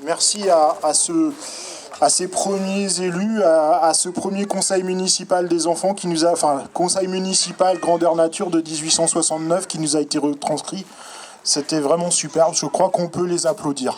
Merci à ces premiers élus, à ce premier conseil municipal des enfants qui nous a, enfin, conseil municipal grandeur nature de 1869 qui nous a été retranscrit. C'était vraiment superbe. Je crois qu'on peut les applaudir.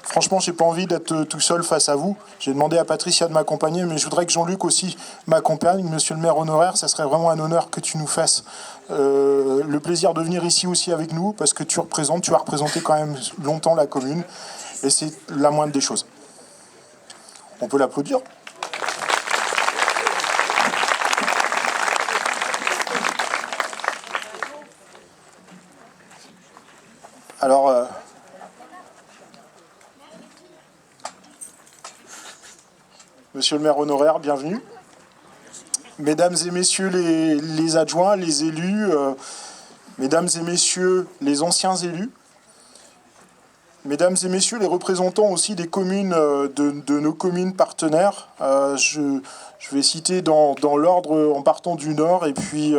Franchement, j'ai pas envie d'être tout seul face à vous. J'ai demandé à Patricia de m'accompagner, mais je voudrais que Jean-Luc aussi m'accompagne. Monsieur le maire honoraire, ça serait vraiment un honneur que tu nous fasses le plaisir de venir ici aussi avec nous, parce que tu as représenté quand même longtemps la commune, et c'est la moindre des choses. On peut l'applaudir. Alors, monsieur le maire honoraire, bienvenue. Mesdames et messieurs les adjoints, les élus, mesdames et messieurs les anciens élus, mesdames et messieurs les représentants aussi des communes, de nos communes partenaires. Je vais citer dans l'ordre en partant du nord et puis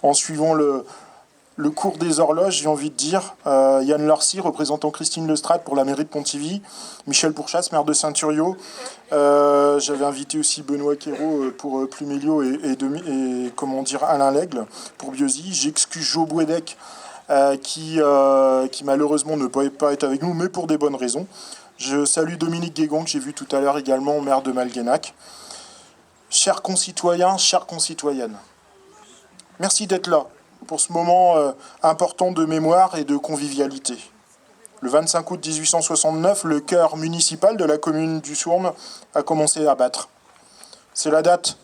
en suivant le cours des horloges, j'ai envie de dire. Yann Lorcy, représentant Christine Lestrade pour la mairie de Pontivy. Michel Pourchasse, maire de Saint-Thuriau. J'avais invité aussi Benoît Quérault pour Pluméliau et comment dire, Alain Lègle pour Biosy. J'excuse Jo Bouédec qui malheureusement ne peut pas être avec nous, mais pour des bonnes raisons. Je salue Dominique Guégon, que j'ai vu tout à l'heure également, maire de Malguenac. Chers concitoyens, chères concitoyennes, merci d'être là pour ce moment important de mémoire et de convivialité. Le 25 août 1869, le chœur municipal de la commune du Sournes a commencé à battre. C'est la date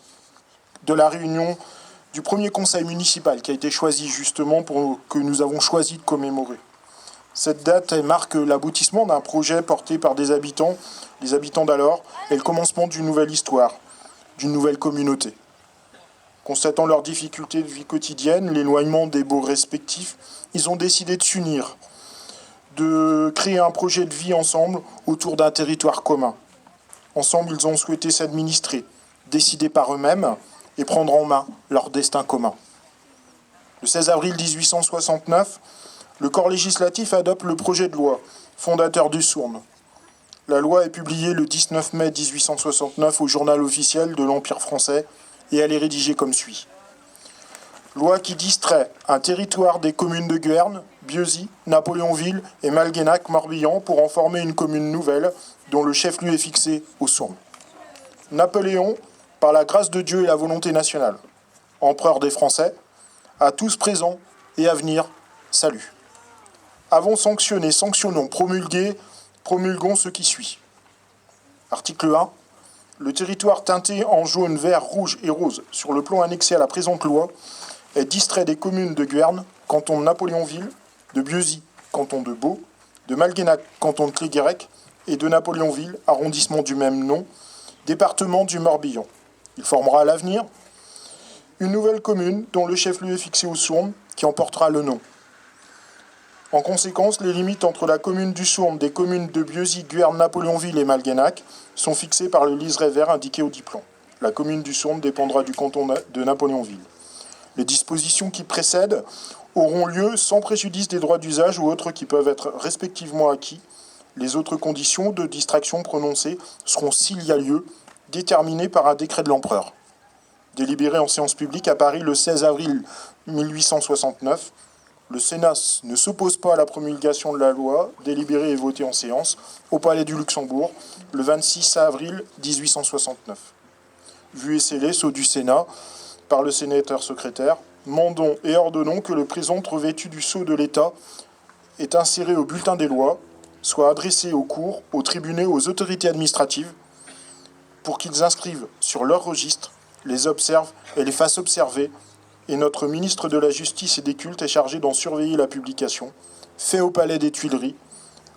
de la réunion du premier conseil municipal qui a été choisi justement que nous avons choisi de commémorer. Cette date elle marque l'aboutissement d'un projet porté par des habitants, les habitants d'alors, et le commencement d'une nouvelle histoire, d'une nouvelle communauté. Constatant leurs difficultés de vie quotidienne, l'éloignement des bourgs respectifs, ils ont décidé de s'unir, de créer un projet de vie ensemble autour d'un territoire commun. Ensemble, ils ont souhaité s'administrer, décider par eux-mêmes et prendre en main leur destin commun. Le 16 avril 1869, le corps législatif adopte le projet de loi fondateur du Sournes. La loi est publiée le 19 mai 1869 au journal officiel de l'Empire français et elle est rédigée comme suit. Loi qui distrait un territoire des communes de Guerne, Biosy, Napoléonville et Malguenac-Morbihan pour en former une commune nouvelle dont le chef-lieu est fixé au Sournes. Napoléon, par la grâce de Dieu et la volonté nationale, empereur des Français, à tous présents et à venir, salut. Avons sanctionné, sanctionnons, promulguons ce qui suit. Article 1. Le territoire teinté en jaune, vert, rouge et rose sur le plan annexé à la présente loi est distrait des communes de Guerne, canton de Napoléonville, de Biosy, canton de Beau, de Malguenac, canton de Cléguérec, et de Napoléonville, arrondissement du même nom, département du Morbihan. Il formera à l'avenir une nouvelle commune dont le chef-lieu est fixé au Sournes, qui en portera le nom. En conséquence, les limites entre la commune du Sournes, des communes de Biosy, Guerne, Napoléonville et Malguenac sont fixées par le liseré vert indiqué au diplôme. La commune du Sournes dépendra du canton de Napoléonville. Les dispositions qui précèdent auront lieu sans préjudice des droits d'usage ou autres qui peuvent être respectivement acquis. Les autres conditions de distraction prononcées seront, s'il y a lieu, déterminées par un décret de l'empereur. Délibéré en séance publique à Paris le 16 avril 1869, le Sénat ne s'oppose pas à la promulgation de la loi, délibérée et votée en séance, au Palais du Luxembourg, le 26 avril 1869. Vu et scellé, sceau du Sénat, par le sénateur secrétaire, mandons et ordonnons que le présent revêtu du sceau de l'État est inséré au bulletin des lois, soit adressé aux cours, aux tribunaux, aux autorités administratives, pour qu'ils inscrivent sur leur registre, les observent et les fassent observer, et notre ministre de la Justice et des Cultes est chargé d'en surveiller la publication, fait au Palais des Tuileries,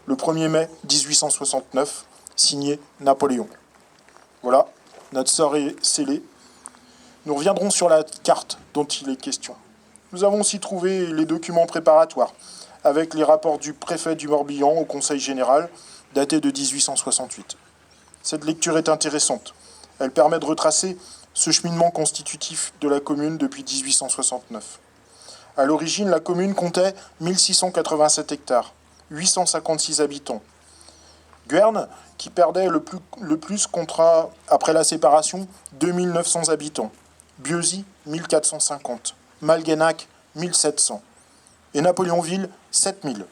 le 1er mai 1869, signé Napoléon. Voilà, notre sort est scellé. Nous reviendrons sur la carte dont il est question. Nous avons aussi trouvé les documents préparatoires, avec les rapports du préfet du Morbihan au Conseil général, datés de 1868. Cette lecture est intéressante. Elle permet de retracer ce cheminement constitutif de la commune depuis 1869. À l'origine, la commune comptait 1687 hectares, 856 habitants. Guernes, qui perdait le plus, comptera, après la séparation, 2900 habitants. Bieuzy, 1450. Malguenac, 1700. Et Napoléonville, 7000.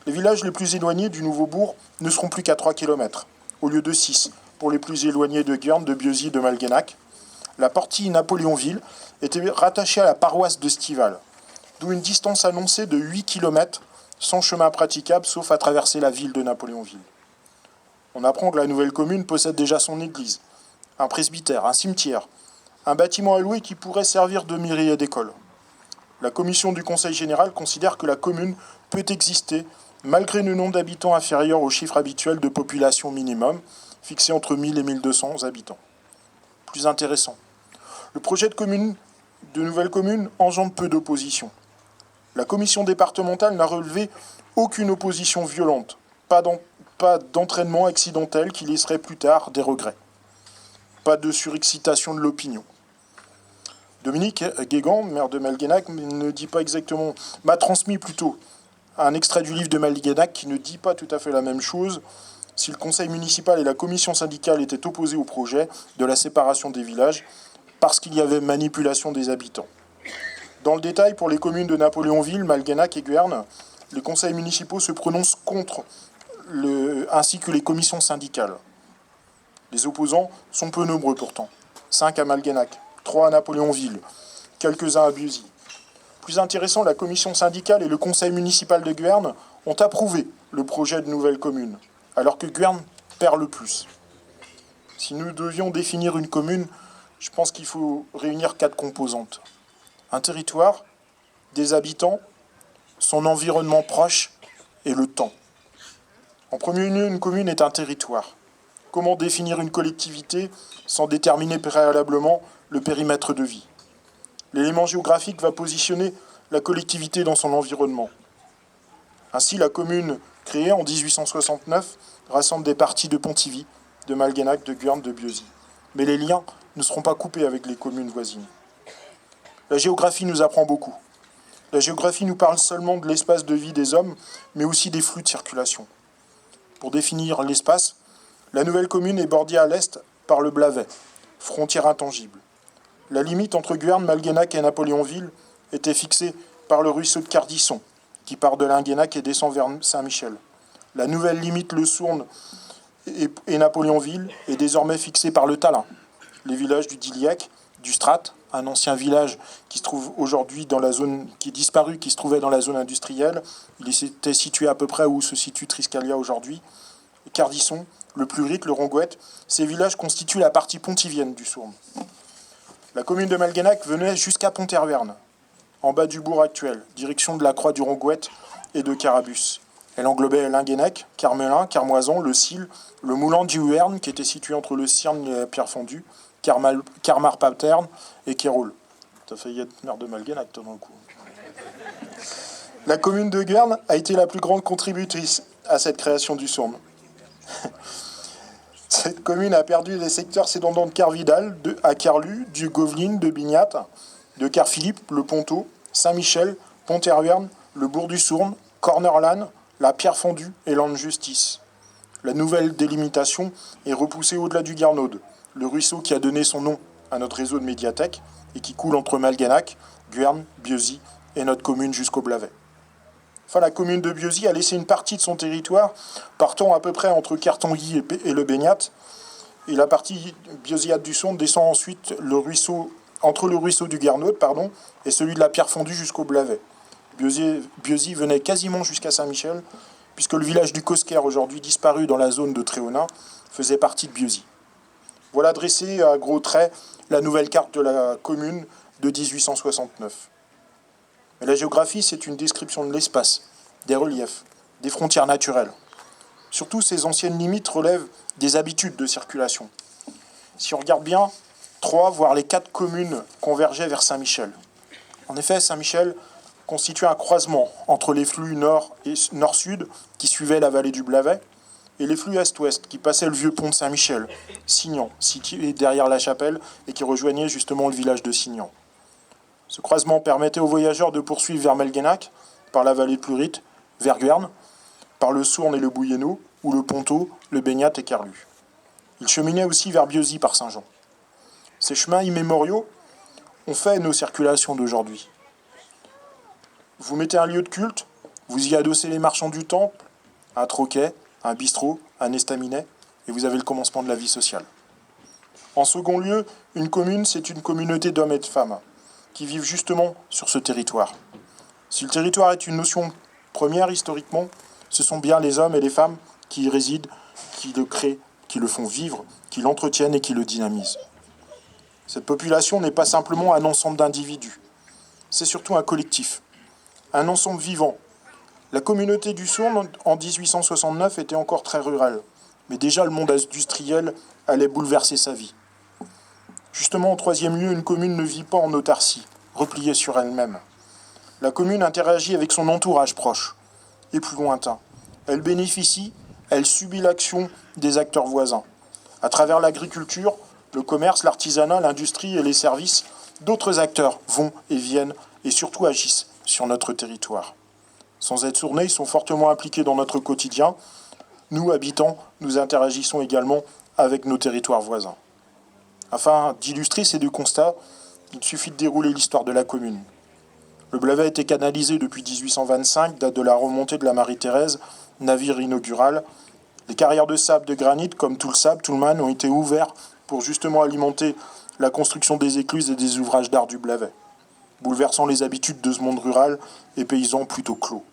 Les villages les plus éloignés du nouveau bourg ne seront plus qu'à 3 km, au lieu de 6, pour les plus éloignés de Guernes, de Bieuzy, de Malguenac. La partie Napoléonville était rattachée à la paroisse de Stival, d'où une distance annoncée de 8 km, sans chemin praticable sauf à traverser la ville de Napoléonville. On apprend que la nouvelle commune possède déjà son église, un presbytère, un cimetière, un bâtiment alloué qui pourrait servir de mairie et d'école. La commission du Conseil général considère que la commune peut exister malgré le nombre d'habitants inférieur au chiffre habituel de population minimum, fixé entre 1000 et 1200 habitants. Plus intéressant, le projet de nouvelle commune engendre peu d'opposition. La commission départementale n'a relevé aucune opposition violente, pas d'entraînement accidentel qui laisserait plus tard des regrets. Pas de surexcitation de l'opinion. Dominique Guégan, maire de Malguenac, ne dit pas exactement, m'a transmis plutôt un extrait du livre de Malguenac qui ne dit pas tout à fait la même chose. Si le conseil municipal et la commission syndicale étaient opposés au projet de la séparation des villages, parce qu'il y avait manipulation des habitants. Dans le détail, pour les communes de Napoléonville, Malguenac et Guernes, les conseils municipaux se prononcent contre, ainsi que les commissions syndicales. Les opposants sont peu nombreux pourtant. 5 à Malguenac, 3 à Napoléonville, quelques-uns à Bieuzy. Plus intéressant, la commission syndicale et le conseil municipal de Guernes ont approuvé le projet de nouvelle commune, alors que Guernes perd le plus. Si nous devions définir une commune, je pense qu'il faut réunir 4 composantes. Un territoire, des habitants, son environnement proche et le temps. En premier lieu, une commune est un territoire. Comment définir une collectivité sans déterminer préalablement le périmètre de vie? L'élément géographique va positionner la collectivité dans son environnement. Ainsi, la commune créée en 1869 rassemble des parties de Pontivy, de Malguenac, de Guernes, de Bieuzy. Mais les liens ne seront pas coupés avec les communes voisines. La géographie nous apprend beaucoup. La géographie nous parle seulement de l'espace de vie des hommes, mais aussi des flux de circulation. Pour définir l'espace, la nouvelle commune est bordée à l'est par le Blavet, frontière intangible. La limite entre Guernes, Malguenac et Napoléonville était fixée par le ruisseau de Cardisson, qui part de Linguenac et descend vers Saint-Michel. La nouvelle limite Le Sourne et Napoléonville est désormais fixée par le Talin, les villages du Diliac, du Strat, un ancien village qui se trouve aujourd'hui dans la zone, qui est disparu, qui se trouvait dans la zone industrielle. Il était situé à peu près où se situe Triscalia aujourd'hui. Cardisson, le Pluric, le Rongouette, ces villages constituent la partie pontivienne du Sourne. La commune de Malguenac venait jusqu'à Pont-Herverne, en bas du bourg actuel, direction de la Croix du Rongouette et de Carabus. Elle englobait Linguenac, Carmelin, Carmoison, le Cille, le Moulin du Huerne, qui était situé entre le Cirne et la Pierre Fondue, Carmar-Paterne et Kéroul. T'as failli être maire de Malguenac, toi, dans le coup. La commune de Guernes a été la plus grande contributrice à cette création du Sourne. Cette commune a perdu les secteurs s'étendant de Carvidal à Carlu, du Goveline, de Bignat, de Carphilippe, le Ponto, Saint-Michel, Pont-Herverne, le Bourg du Sourne, Cornerlanne, la Pierre Fondue et l'Anne Justice. La nouvelle délimitation est repoussée au-delà du Garnaude, le ruisseau qui a donné son nom à notre réseau de médiathèques et qui coule entre Malguenac, Guernes, Bieuzy et notre commune jusqu'au Blavet. Enfin, la commune de Bieuzy a laissé une partie de son territoire partant à peu près entre Cartonguy et le Baignat. Et la partie bieuzyade du Sourne descend ensuite entre le ruisseau du Garnaude et celui de la Pierre Fondue jusqu'au Blavet. Bieuzy venait quasiment jusqu'à Saint-Michel, puisque le village du Cosquer, aujourd'hui disparu dans la zone de Tréhonin, faisait partie de Bieuzy. Voilà dressée à gros traits la nouvelle carte de la commune de 1869. Mais la géographie, c'est une description de l'espace, des reliefs, des frontières naturelles. Surtout, ces anciennes limites relèvent des habitudes de circulation. Si on regarde bien, 3, voire les 4 communes convergeaient vers Saint-Michel. En effet, Saint-Michel constituait un croisement entre les flux nord et nord-sud qui suivaient la vallée du Blavet et les flux est-ouest qui passaient le vieux pont de Saint-Michel, Signan, situé derrière la chapelle et qui rejoignait justement le village de Signan. Ce croisement permettait aux voyageurs de poursuivre vers Melguenac, par la vallée de Plurite, vers Guerne, par le Sourne et le Bouilleno, ou le Ponto, le Baignat et Carlu. Ils cheminaient aussi vers Bieuzy par Saint-Jean. Ces chemins immémoriaux ont fait nos circulations d'aujourd'hui. Vous mettez un lieu de culte, vous y adossez les marchands du temple, un troquet, un bistrot, un estaminet, et vous avez le commencement de la vie sociale. En second lieu, une commune, c'est une communauté d'hommes et de femmes qui vivent justement sur ce territoire. Si le territoire est une notion première historiquement, ce sont bien les hommes et les femmes qui y résident, qui le créent, qui le font vivre, qui l'entretiennent et qui le dynamisent. Cette population n'est pas simplement un ensemble d'individus, c'est surtout un collectif, un ensemble vivant. La communauté du Sourne, en 1869, était encore très rurale, mais déjà le monde industriel allait bouleverser sa vie. Justement, en troisième lieu, une commune ne vit pas en autarcie, repliée sur elle-même. La commune interagit avec son entourage proche et plus lointain. Elle bénéficie, elle subit l'action des acteurs voisins. À travers l'agriculture, le commerce, l'artisanat, l'industrie et les services, d'autres acteurs vont et viennent et surtout agissent sur notre territoire. Sans être sournés, ils sont fortement impliqués dans notre quotidien. Nous, habitants, nous interagissons également avec nos territoires voisins. Afin d'illustrer ces deux constats, il suffit de dérouler l'histoire de la commune. Le Blavet a été canalisé depuis 1825, date de la remontée de la Marie-Thérèse, navire inaugural. Les carrières de sable, de granit, comme tout le sable, tout le man, ont été ouverts pour justement alimenter la construction des écluses et des ouvrages d'art du Blavet, bouleversant les habitudes de ce monde rural et paysan plutôt clos.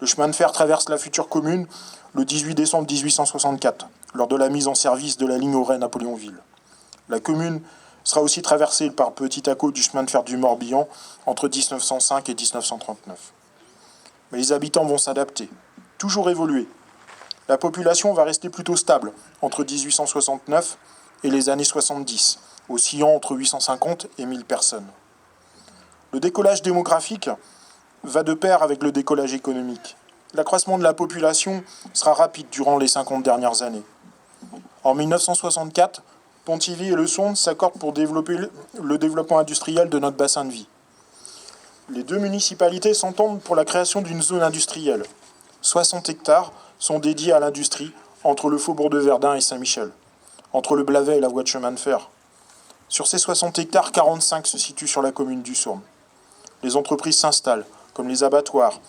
Le chemin de fer traverse la future commune le 18 décembre 1864, lors de la mise en service de la ligne Auray-Napoléonville. La commune sera aussi traversée par Petit Acot du chemin de fer du Morbihan entre 1905 et 1939. Mais les habitants vont s'adapter, toujours évoluer. La population va rester plutôt stable entre 1869 et les années 70, oscillant entre 850 et 1000 personnes. Le décollage démographique va de pair avec le décollage économique. L'accroissement de la population sera rapide durant les 50 dernières années. En 1964, Pontivy et le Sourne s'accordent pour développer le développement industriel de notre bassin de vie. Les deux municipalités s'entendent pour la création d'une zone industrielle. 60 hectares sont dédiés à l'industrie entre le faubourg de Verdun et Saint-Michel, entre le Blavet et la voie de chemin de fer. Sur ces 60 hectares, 45 se situent sur la commune du Sourne. Les entreprises s'installent, comme les abattoirs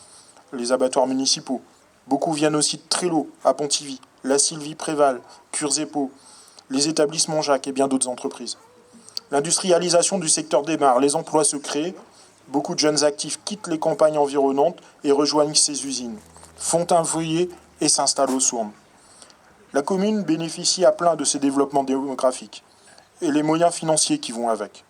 municipaux. Beaucoup viennent aussi de Trélo, à Pontivy, la Sylvie Préval, Curzépot, les établissements Jacques et bien d'autres entreprises. L'industrialisation du secteur démarre, les emplois se créent, beaucoup de jeunes actifs quittent les campagnes environnantes et rejoignent ces usines, font un foyer et s'installent au Sourne. La commune bénéficie à plein de ces développements démographiques et les moyens financiers qui vont avec.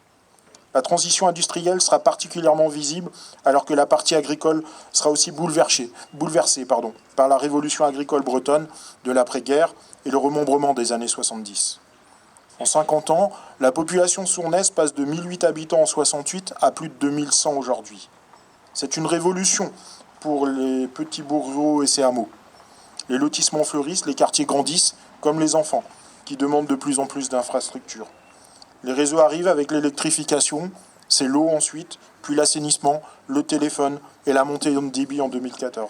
La transition industrielle sera particulièrement visible alors que la partie agricole sera aussi bouleversée par la révolution agricole bretonne de l'après-guerre et le remembrement des années 70. En 50 ans, la population sournaise passe de 1008 habitants en 68 à plus de 2100 aujourd'hui. C'est une révolution pour les petits bourgeois et ses hameaux. Les lotissements fleurissent, les quartiers grandissent, comme les enfants, qui demandent de plus en plus d'infrastructures. Les réseaux arrivent avec l'électrification, c'est l'eau ensuite, puis l'assainissement, le téléphone et la montée en débit en 2014.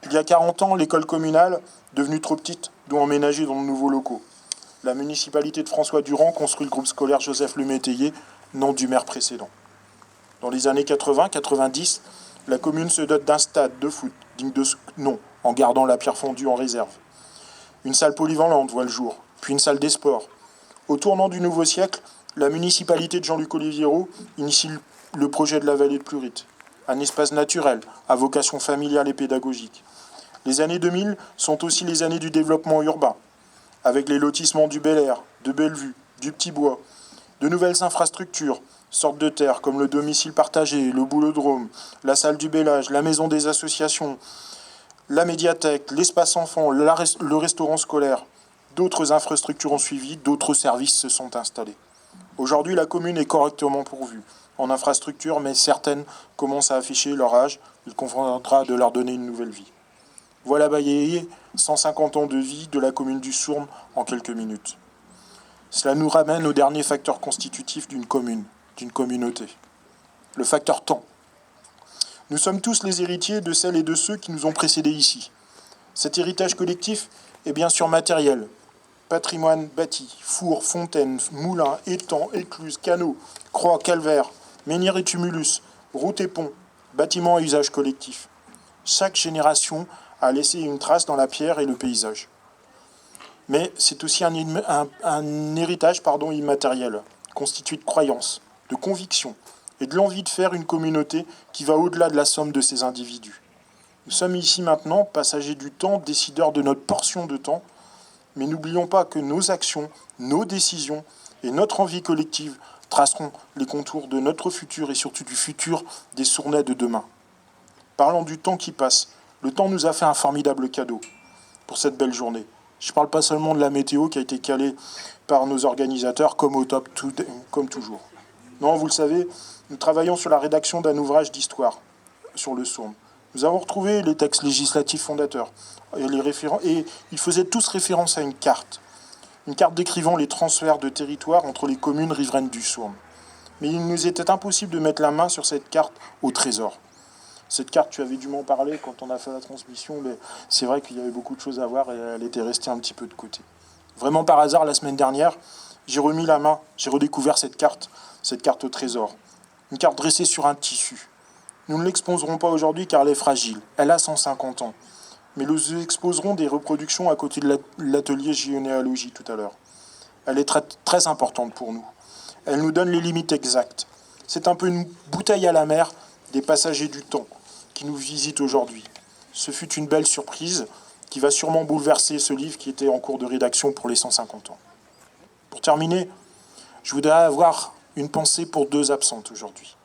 Il y a 40 ans, l'école communale, devenue trop petite, doit emménager dans de nouveaux locaux. La municipalité de François Durand construit le groupe scolaire Joseph Le Métayer, nom du maire précédent. Dans les années 80-90, la commune se dote d'un stade de foot digne de ce nom, en gardant la pierre fondue en réserve. Une salle polyvalente voit le jour, puis une salle des sports. Au tournant du nouveau siècle, la municipalité de Jean-Luc Oliviereau initie le projet de la vallée de Plurite, un espace naturel à vocation familiale et pédagogique. Les années 2000 sont aussi les années du développement urbain, avec les lotissements du Bel Air, de Bellevue, du Petit Bois, de nouvelles infrastructures sortent de terre comme le domicile partagé, le boulodrome, la salle du Bellage, la maison des associations, la médiathèque, l'espace enfant, le restaurant scolaire. D'autres infrastructures ont suivi, d'autres services se sont installés. Aujourd'hui, la commune est correctement pourvue en infrastructures, mais certaines commencent à afficher leur âge. Il conviendra de leur donner une nouvelle vie. Voilà balayé 150 ans de vie de la commune du Sourne en quelques minutes. Cela nous ramène au dernier facteur constitutif d'une commune, d'une communauté. le facteur temps. Nous sommes tous les héritiers de celles et de ceux qui nous ont précédés ici. Cet héritage collectif est bien sûr matériel. Patrimoine bâti, fours, fontaines, moulins, étangs, écluses, canaux, croix, calvaires, menhirs et tumulus, routes et ponts, bâtiments à usage collectif. Chaque génération a laissé une trace dans la pierre et le paysage. Mais c'est aussi un héritage immatériel, constitué de croyances, de convictions et de l'envie de faire une communauté qui va au-delà de la somme de ces individus. Nous sommes ici maintenant, passagers du temps, décideurs de notre portion de temps, mais n'oublions pas que nos actions, nos décisions et notre envie collective traceront les contours de notre futur et surtout du futur des Sournais de demain. Parlant du temps qui passe, le temps nous a fait un formidable cadeau pour cette belle journée. Je ne parle pas seulement de la météo qui a été calée par nos organisateurs comme au top, comme toujours. Non, vous le savez, nous travaillons sur la rédaction d'un ouvrage d'histoire sur le Sourne. Nous avons retrouvé les textes législatifs fondateurs et ils faisaient tous référence à une carte décrivant les transferts de territoire entre les communes riveraines du Sourne. Mais il nous était impossible de mettre la main sur cette carte au trésor. Cette carte, tu avais dû m'en parler quand on a fait la transmission, mais c'est vrai qu'il y avait beaucoup de choses à voir et elle était restée un petit peu de côté. Vraiment par hasard, la semaine dernière, j'ai remis la main, j'ai redécouvert cette carte au trésor. Une carte dressée sur un tissu. Nous ne l'exposerons pas aujourd'hui car elle est fragile. Elle a 150 ans. Mais nous exposerons des reproductions à côté de l'atelier généalogie tout à l'heure. Elle est très, très importante pour nous. Elle nous donne les limites exactes. C'est un peu une bouteille à la mer des passagers du temps qui nous visitent aujourd'hui. Ce fut une belle surprise qui va sûrement bouleverser ce livre qui était en cours de rédaction pour les 150 ans. Pour terminer, je voudrais avoir une pensée pour deux absentes aujourd'hui.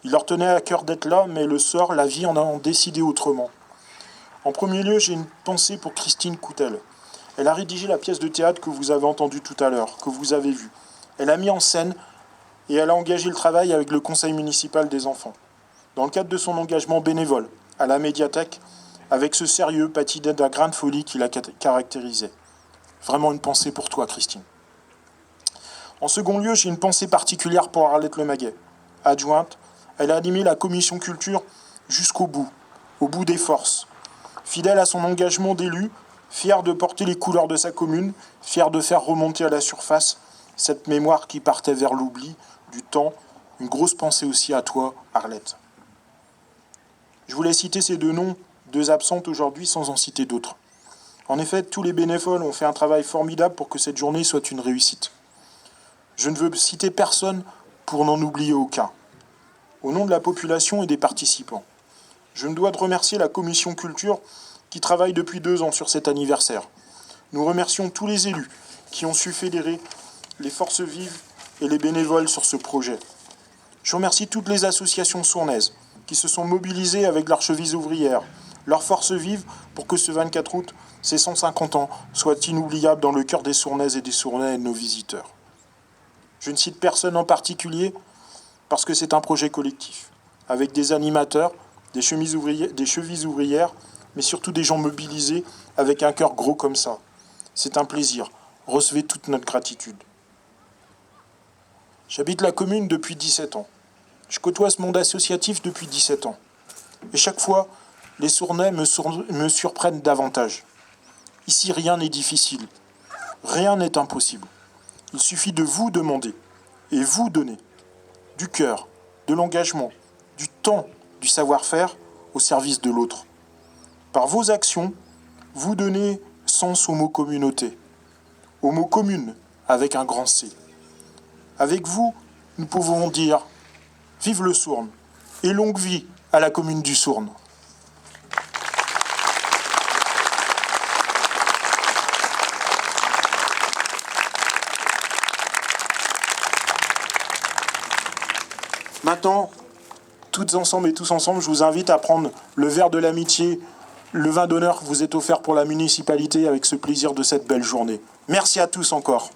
Il leur tenait à cœur d'être là, mais le sort, la vie en a décidé autrement. En premier lieu, j'ai une pensée pour Christine Coutel. Elle a rédigé la pièce de théâtre que vous avez entendue tout à l'heure, que vous avez vue. Elle a mis en scène et elle a engagé le travail avec le conseil municipal des enfants. Dans le cadre de son engagement bénévole à la médiathèque, avec ce sérieux patiné d'un grain de folie qui la caractérisait. Vraiment une pensée pour toi, Christine. En second lieu, j'ai une pensée particulière pour Arlette Lemaguet. Adjointe, elle a animé la commission culture jusqu'au bout, au bout des forces. Fidèle à son engagement d'élu, fière de porter les couleurs de sa commune, fière de faire remonter à la surface cette mémoire qui partait vers l'oubli du temps. Une grosse pensée aussi à toi, Arlette. Je voulais citer ces deux noms, deux absentes aujourd'hui, sans en citer d'autres. En effet, tous les bénévoles ont fait un travail formidable pour que cette journée soit une réussite. Je ne veux citer personne pour n'en oublier aucun. Au nom de la population et des participants, je me dois de remercier la commission culture qui travaille depuis 2 ans sur cet anniversaire. Nous remercions tous les élus qui ont su fédérer les forces vives et les bénévoles sur ce projet. Je remercie toutes les associations sournaises qui se sont mobilisées avec leurs chevilles ouvrières, leurs forces vives pour que ce 24 août, ces 150 ans, soient inoubliables dans le cœur des Sournaises et des Sournais et de nos visiteurs. Je ne cite personne en particulier parce que c'est un projet collectif, avec des animateurs, des chevilles ouvrières, mais surtout des gens mobilisés avec un cœur gros comme ça. C'est un plaisir. Recevez toute notre gratitude. J'habite la commune depuis 17 ans. Je côtoie ce monde associatif depuis 17 ans. Et chaque fois, les Sournais me surprennent davantage. Ici, rien n'est difficile. Rien n'est impossible. Il suffit de vous demander et vous donner du cœur, de l'engagement, du temps, du savoir-faire au service de l'autre. Par vos actions, vous donnez sens au mot communauté, au mot commune avec un grand C. Avec vous, nous pouvons dire vive le Sourne et longue vie à la commune du Sourne. Maintenant, toutes ensemble et tous ensemble, je vous invite à prendre le verre de l'amitié, le vin d'honneur que vous est offert pour la municipalité avec ce plaisir de cette belle journée. Merci à tous encore.